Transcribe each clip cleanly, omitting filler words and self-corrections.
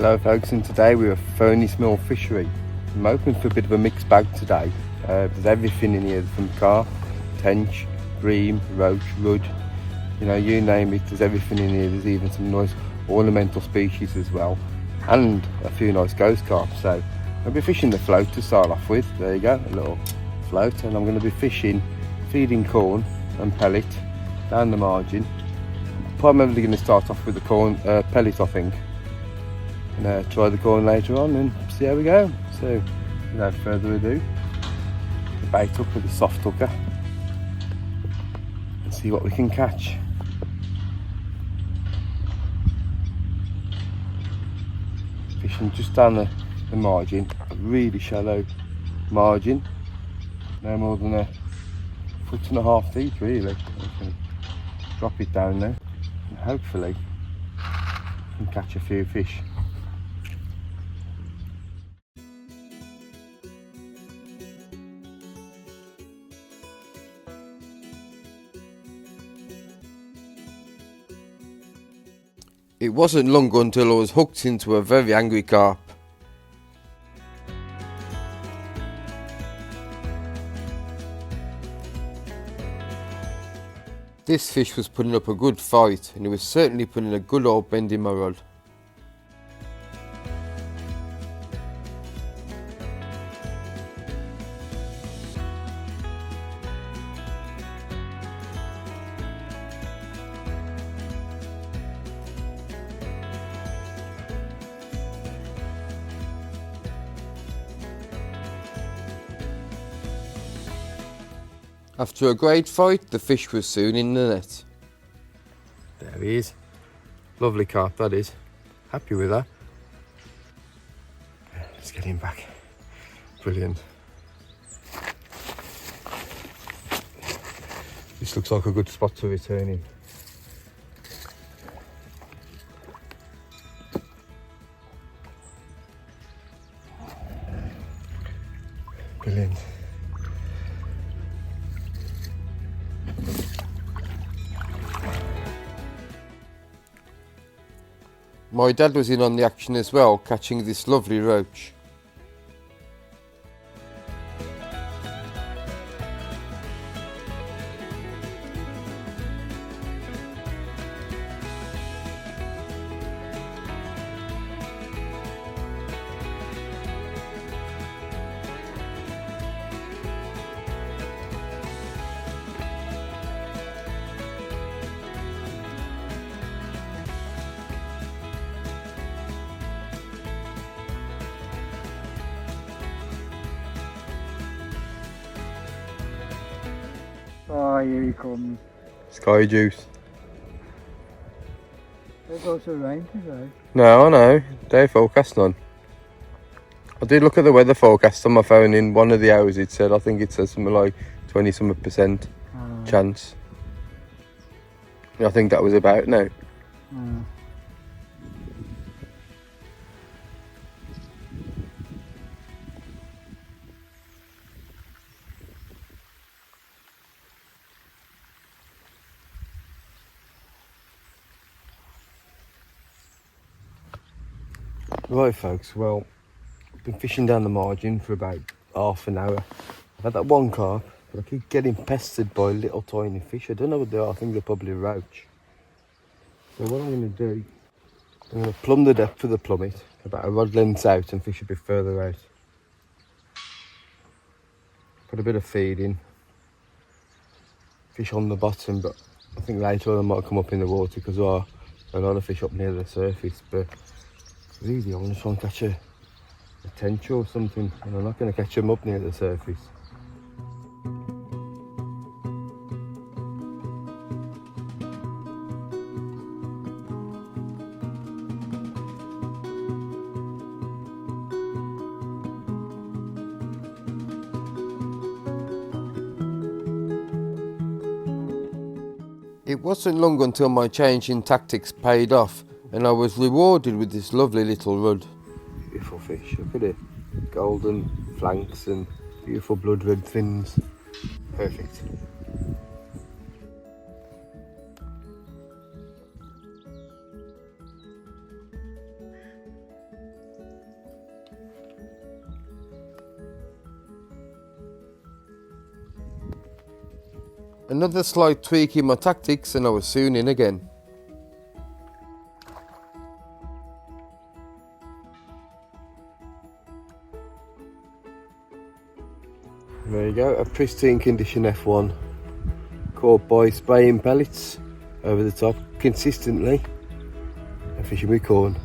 Hello folks, and today we're at Furnace Mill Fishery. I'm hoping for a bit of a mixed bag today. There's everything in here from carp, tench, bream, roach, rudd, you know, you name it, there's everything in here. There's even some nice ornamental species as well, and a few nice ghost carp. So I'll be fishing the float to start off with. There you go, a little float, and I'm going to be feeding corn and pellet down the margin. Primarily going to start off with the corn pellet, I think. And try the corn later on and see how we go. So without further ado, the bait up with a soft hooker and see what we can catch. Fishing just down the margin, a really shallow margin, no more than 1.5 foot deep really. I can drop it down there and hopefully we can catch a few fish. It wasn't long until I was hooked into a very angry carp. This fish was putting up a good fight, and it was certainly putting a good old bend in my rod. After a great fight, the fish was soon in the net. There he is. Lovely carp that is. Happy with that. Let's get him back. Brilliant. This looks like a good spot to return in. Brilliant. My dad was in on the action as well, catching this lovely roach. Oh, here he comes. Sky juice. There's also rain today. No, I know. Day forecast none. I did look at the weather forecast on my phone. In one of the hours it said, I think it says something like 20% chance. I think that was about now. Right folks, well, I've been fishing down the margin for about half an hour. I've had that one carp, but I keep getting pestered by little tiny fish. I don't know what they are, I think they're probably roach. So what I'm going to do, I'm going to plumb the depth of the plummet, about a rod length out, and fish a bit further out. Put a bit of feed in. Fish on the bottom, but I think later on I might come up in the water because there are a lot of fish up near the surface. But really, I want to try and catch a tench or something, and I'm not going to catch them up near the surface. It wasn't long until my change in tactics paid off, and I was rewarded with this lovely little rudd. Beautiful fish, look at it. Golden flanks and beautiful blood red fins. Perfect. Another slight tweak in my tactics and I was soon in again. There you go, a pristine condition F1 caught by spraying pellets over the top consistently and fishing with corn.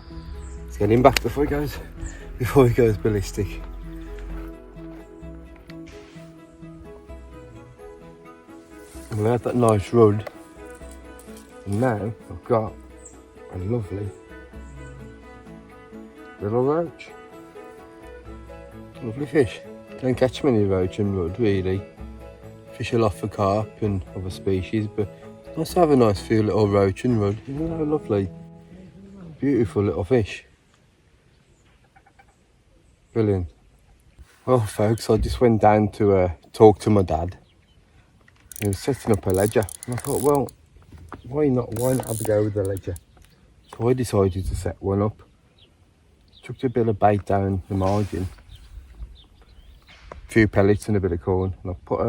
Let's get him back before he goes ballistic. We had that nice rud, and now I've got a lovely little roach. Lovely fish. Don't catch many roach and rudd really. Fish a lot for carp and other species, but it's nice to have a nice few little roach and rudd. You know how lovely, beautiful little fish. Brilliant. Well folks, I just went down to talk to my dad. He was setting up a ledger, and I thought, well, why not have a go with the ledger? So I decided to set one up. Chucked a bit of bait down the margin, a few pellets and a bit of corn, and I put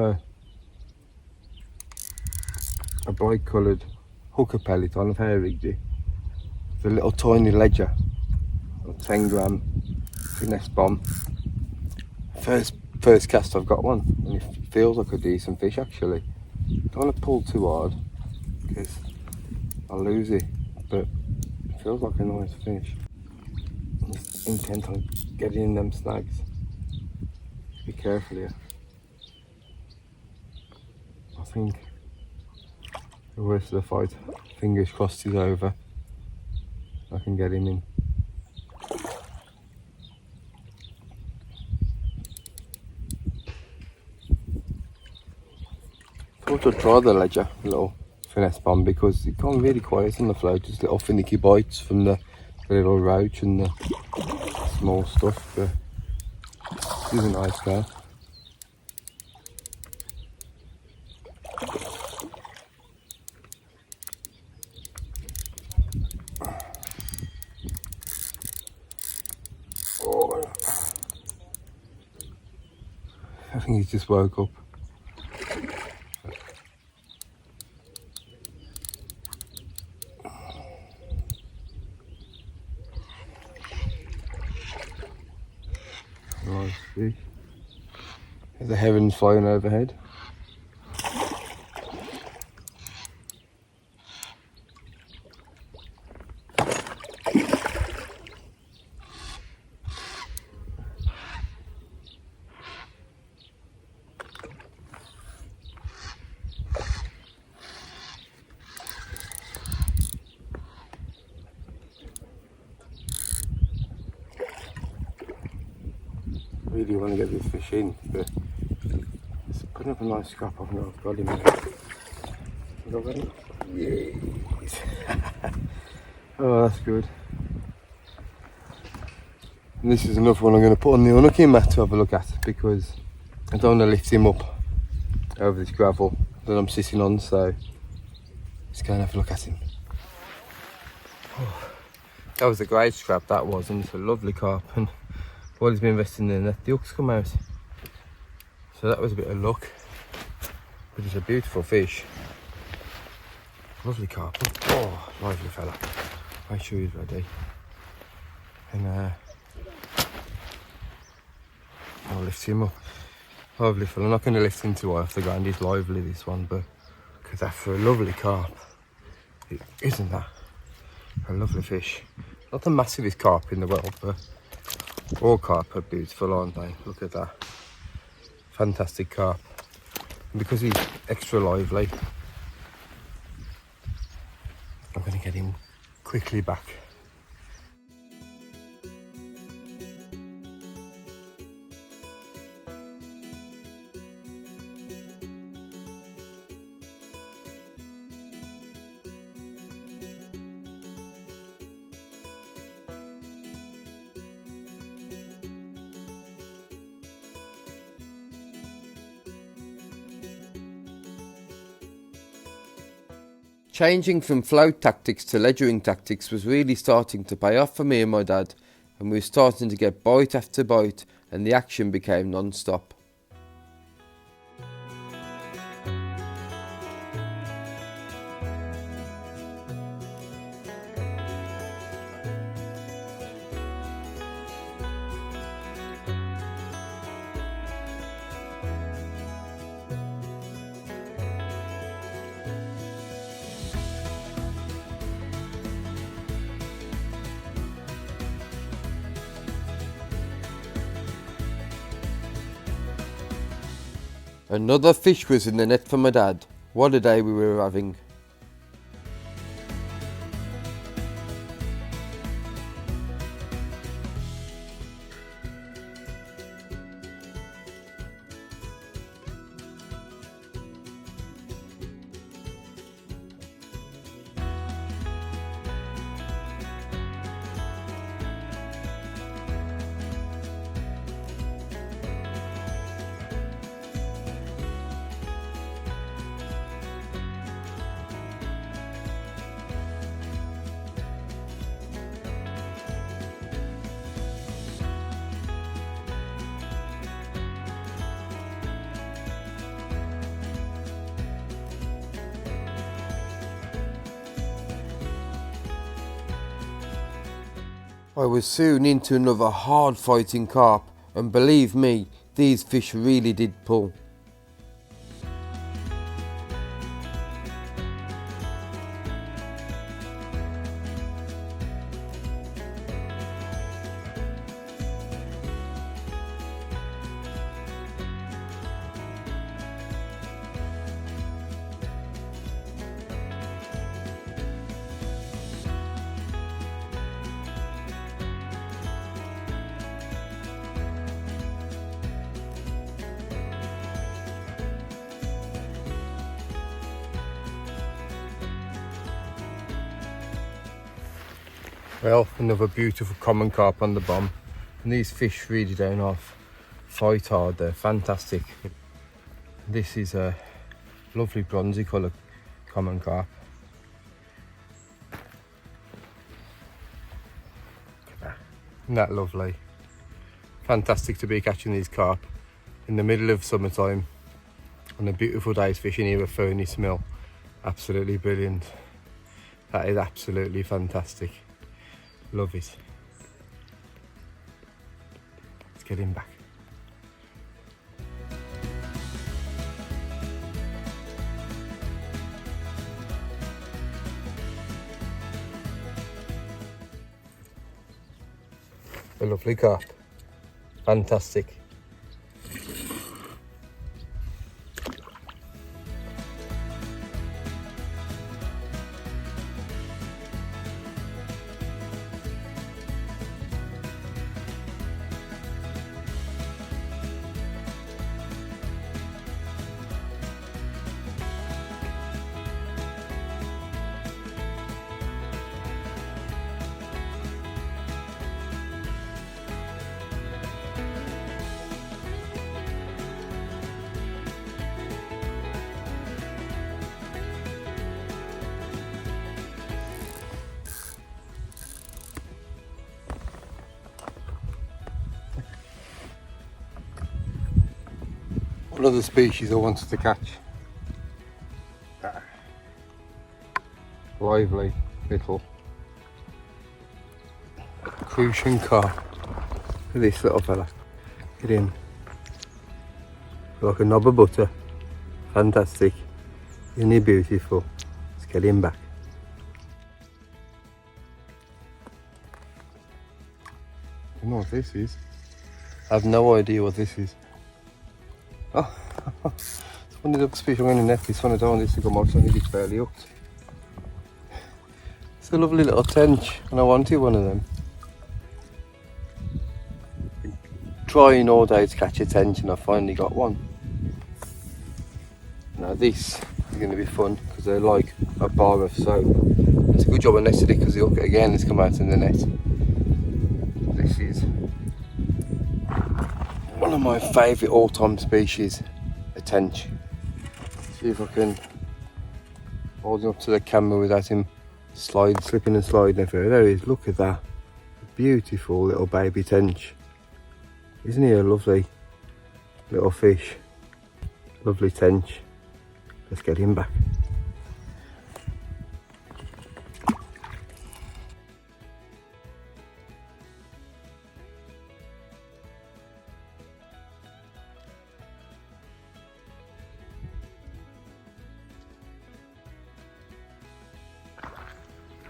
a bright coloured hooker pellet on. I've hair rigged it. It's a little tiny ledger, a 10 gram finesse bomb. First cast I've got one, and it feels like a decent fish actually. Don't want to pull too hard because I'll lose it, but it feels like a nice fish. I'm just intent on getting in them snags. Be careful here. I think the worst of the fight, fingers crossed, is over. I can get him in. Thought I'd try the ledger, little finesse bomb, because it gone really quiet on the float, just little finicky bites from the little roach and the small stuff, but it's a nice guy. Oh, I think he's just woke up. Nice fish. There's the herons flying overhead. Really want to get this fish in, but it's putting up a nice scrap. I've got him. Have I got him? Yes. Oh, that's good. And this is another one I'm going to put on the unhooking mat to have a look at, because I don't want to lift him up over this gravel that I'm sitting on, so let's go and have a look at him. Oh, that was a great scrap, that was, and it's a lovely carp. And while he's been investing in the net, the hooks come out. So that was a bit of luck. But it's a beautiful fish. Lovely carp. Oh, lively fella. Make sure he's ready. And I'll lift him up. Lovely fella. I'm not going to lift him too high off the ground. He's lively, this one, but because that's for a lovely carp. Isn't that? A lovely fish. Not the massivest carp in the world, but all carp are beautiful, aren't they? Look at that. Fantastic carp. And because he's extra lively, I'm going to get him quickly back. Changing from float tactics to ledgering tactics was really starting to pay off for me and my dad, and we were starting to get bite after bite, and the action became non-stop. Another fish was in the net for my dad. What a day we were having. I was soon into another hard fighting carp, and believe me, these fish really did pull. Well, another beautiful common carp on the bomb, and these fish really don't fight hard, they're fantastic. This is a lovely bronzy colour common carp. Isn't that lovely? Fantastic to be catching these carp in the middle of summertime on a beautiful day's fishing here at Furnace Mill. Absolutely brilliant. That is absolutely fantastic. Love it. Let's get him back. A lovely carp. Fantastic. One of the species I wanted to catch. Lively little Crucian carp. Look at this little fella. Get in. Like a knob of butter. Fantastic. Isn't he beautiful? Let's get him back. I don't know what this is. I have no idea what this is. Oh, it's one of the species I'm going to net this one. I don't want this to come off, so I think it's barely hooked. It's a lovely little tench, and I wanted one of them. Trying all day to catch a tench, and I finally got one. Now this is going to be fun because they're like a bar of soap. It's a good job I netted it because the hook again has come out in the net. This is one of my favourite all-time species, a tench. See if I can hold him up to the camera without him slipping and sliding everywhere. There he is, look at that. Beautiful little baby tench. Isn't he a lovely little fish? Lovely tench. Let's get him back.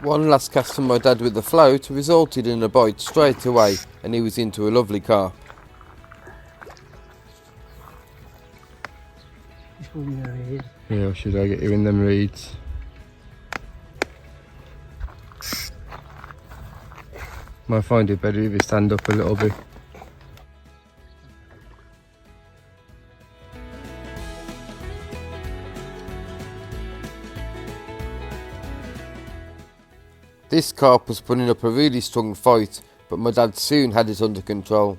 One last cast from my dad with the float resulted in a bite straight away, and he was into a lovely carp. Pull your ears. Yeah, or should I get you in them reeds? Might find it better if you stand up a little bit. This carp was putting up a really strong fight, but my dad soon had it under control.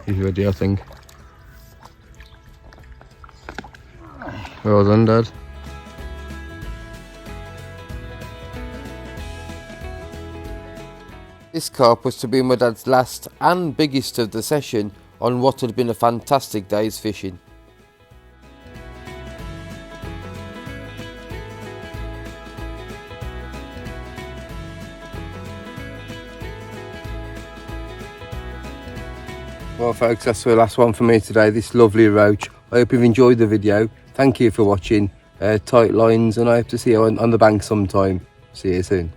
He's ready, I think. Well done, Dad. This carp was to be my dad's last and biggest of the session on what had been a fantastic day's fishing. Well folks, that's the last one for me today, this lovely roach. I hope you've enjoyed the video. Thank you for watching. Tight lines, and I hope to see you on the bank sometime. See you soon.